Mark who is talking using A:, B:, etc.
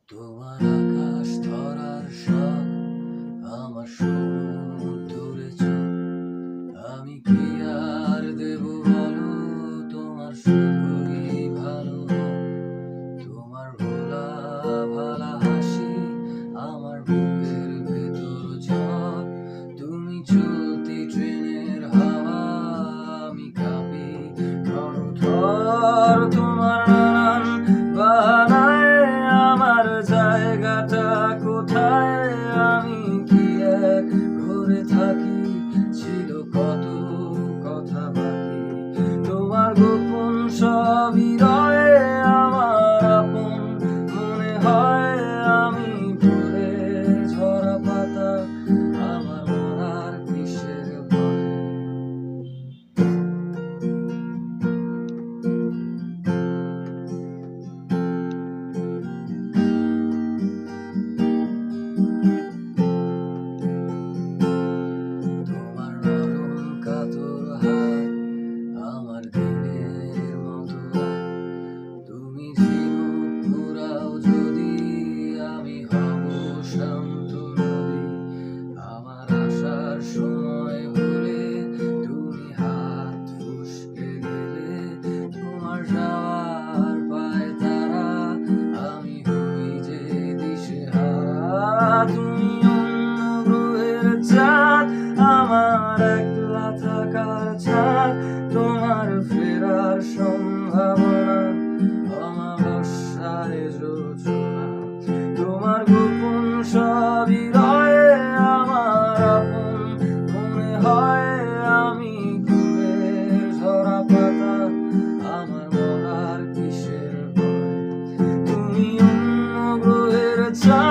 A: তোমার আকাশ ধরার শখ, আমার সমুদ্রে চোখ। আমি কি আর দেব বলো, তোমার শুধুই ভালো হোক। তোমার ভোলা ভালা হাসি আমার বুকের ভেতর ঝড়। তুমি চলতি ট্রেনের হাওয়া, আমি কাঁপি থর। তোমার নানান বাহানায় আমার জায়গাটা কোথায়, আমি কি এক ঘরে থাকি, ছিল কত কথা বাকি। তোমার গোপন সব হৃদয়ে আমার আপন মনে হয়, আমি ভোরের ঝরা পাতা, আমার মরার কিসের ভয়। তোমার নরম কাতর হাত আমার দিনের মতো রাত। তুমি ঝিনুক ঘুরাও যদি, আমি হব শান্ত নদী। আমার আসার সময় হলে তুমি হাত ফসকে গেলে। তোমার যাওয়ার পায় তারা, আমি হই যে দিশেহারা। তুমি অন্য গ্রহের চাঁদ, আমার একলা থাকার ছাদ। তোমার ফেরার সম্ভাবনা, অমাবস্যায় যোজনা। তোমার গোপন সব হৃদয়ে আমার আপন মনে হয়, আমি ফুলের ঝরা পাতা, আমার মরার কিসের ভয়। তুমি অন্য গ্রহের চাঁদ।